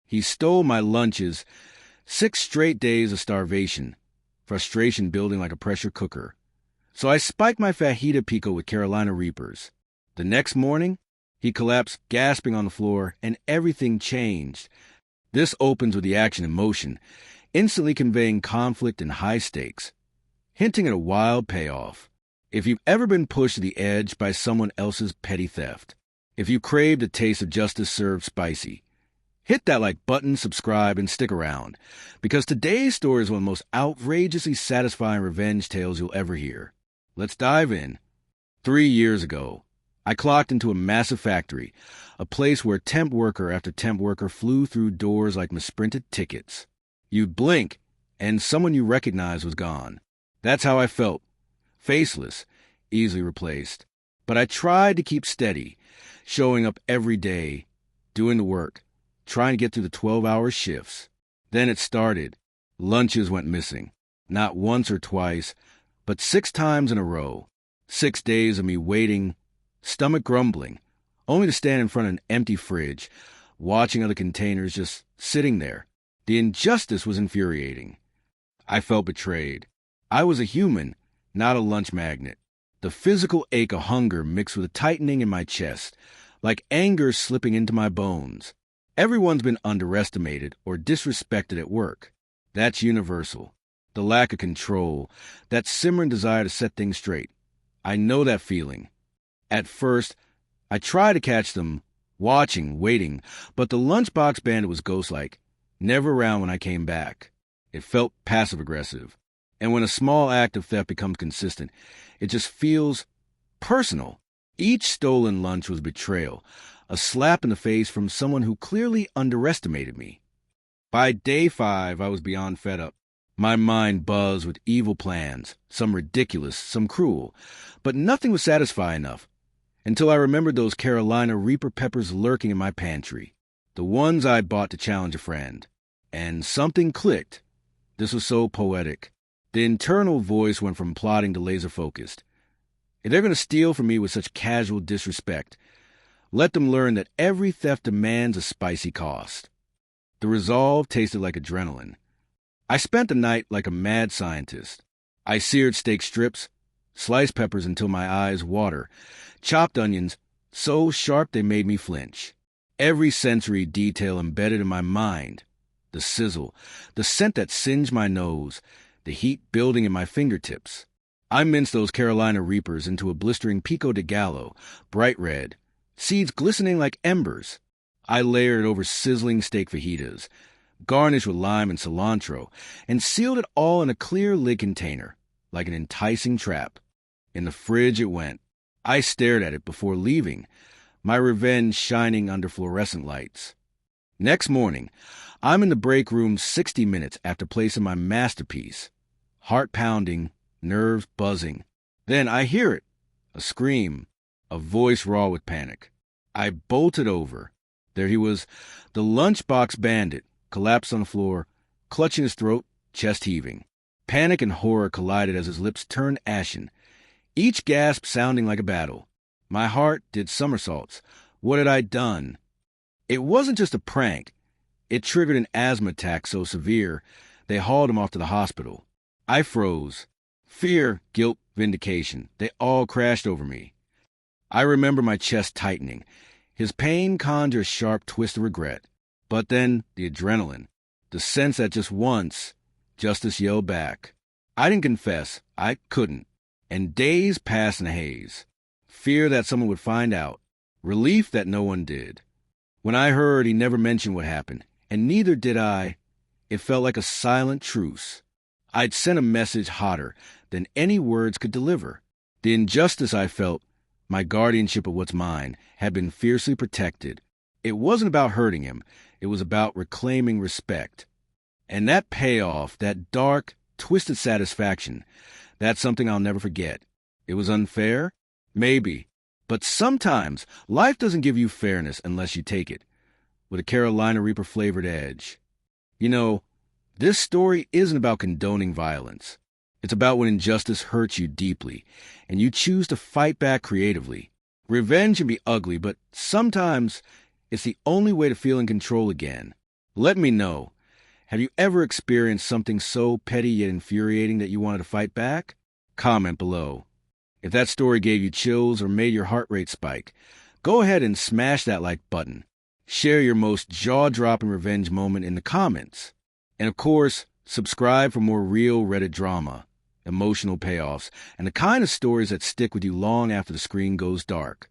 He stole my lunches, 6 straight days of starvation, frustration building like a pressure cooker. So I spiked my fajita pico with Carolina Reapers. The next morning, he collapsed gasping on the floor, and everything changed. This opens with the action in motion, instantly conveying conflict and high stakes, hinting at a wild payoff. If you've ever been pushed to the edge by someone else's petty theft, if you craved a taste of justice served spicy, hit that like button, subscribe, and stick around, because today's story is one of the most outrageously satisfying revenge tales you'll ever hear. Let's dive in. 3 years ago, I clocked into a massive factory, a place where temp worker after temp worker flew through doors like misprinted tickets. You'd blink, and someone you recognized was gone. That's how I felt. Faceless, easily replaced. But I tried to keep steady, showing up every day, doing the work, trying to get through the 12-hour shifts. Then it started. Lunches went missing. Not once or twice, but 6 times in a row. 6 days of me waiting, stomach grumbling, only to stand in front of an empty fridge, watching other containers just sitting there. The injustice was infuriating. I felt betrayed. I was a human, not a lunch magnet. The physical ache of hunger mixed with a tightening in my chest, like anger slipping into my bones. Everyone's been underestimated or disrespected at work. That's universal. The lack of control, that simmering desire to set things straight. I know that feeling. At first, I tried to catch them, watching, waiting, but the lunchbox bandit was ghost-like, never around when I came back. It felt passive-aggressive. And when a small act of theft becomes consistent, it just feels personal. Each stolen lunch was betrayal, a slap in the face from someone who clearly underestimated me. By day 5, I was beyond fed up. My mind buzzed with evil plans, some ridiculous, some cruel, but nothing was satisfying enough, until I remembered those Carolina Reaper peppers lurking in my pantry, the ones I'd bought to challenge a friend. And something clicked. This was so poetic. The internal voice went from plotting to laser-focused. If they're going to steal from me with such casual disrespect, let them learn that every theft demands a spicy cost. The resolve tasted like adrenaline. I spent the night like a mad scientist. I seared steak strips, sliced peppers until my eyes water, chopped onions so sharp they made me flinch. Every sensory detail embedded in my mind. The sizzle, the scent that singed my nose, the heat building in my fingertips. I minced those Carolina Reapers into a blistering pico de gallo, bright red, seeds glistening like embers. I layered it over sizzling steak fajitas, garnished with lime and cilantro, and sealed it all in a clear lid container, like an enticing trap. In the fridge it went. I stared at it before leaving, my revenge shining under fluorescent lights. Next morning, I'm in the break room 60 minutes after placing my masterpiece. Heart pounding, nerves buzzing. Then I hear it, a scream, a voice raw with panic. I bolted over. There he was, the lunchbox bandit, collapsed on the floor, clutching his throat, chest heaving. Panic and horror collided as his lips turned ashen, each gasp sounding like a battle. My heart did somersaults. What had I done? It wasn't just a prank. It triggered an asthma attack so severe, they hauled him off to the hospital. I froze. Fear, guilt, vindication, they all crashed over me. I remember my chest tightening. His pain conjured a sharp twist of regret. But then the adrenaline, the sense that just once, justice yelled back. I didn't confess. I couldn't. And days passed in a haze. Fear that someone would find out. Relief that no one did. When I heard he never mentioned what happened, and neither did I, it felt like a silent truce. I'd sent a message hotter than any words could deliver. The injustice I felt, my guardianship of what's mine, had been fiercely protected. It wasn't about hurting him. It was about reclaiming respect. And that payoff, that dark, twisted satisfaction, that's something I'll never forget. It was unfair? Maybe. But sometimes life doesn't give you fairness unless you take it, with a Carolina Reaper-flavored edge. You know, this story isn't about condoning violence. It's about when injustice hurts you deeply, and you choose to fight back creatively. Revenge can be ugly, but sometimes it's the only way to feel in control again. Let me know. Have you ever experienced something so petty yet infuriating that you wanted to fight back? Comment below. If that story gave you chills or made your heart rate spike, go ahead and smash that like button. Share your most jaw-dropping revenge moment in the comments. And of course, subscribe for more real Reddit drama, emotional payoffs, and the kind of stories that stick with you long after the screen goes dark.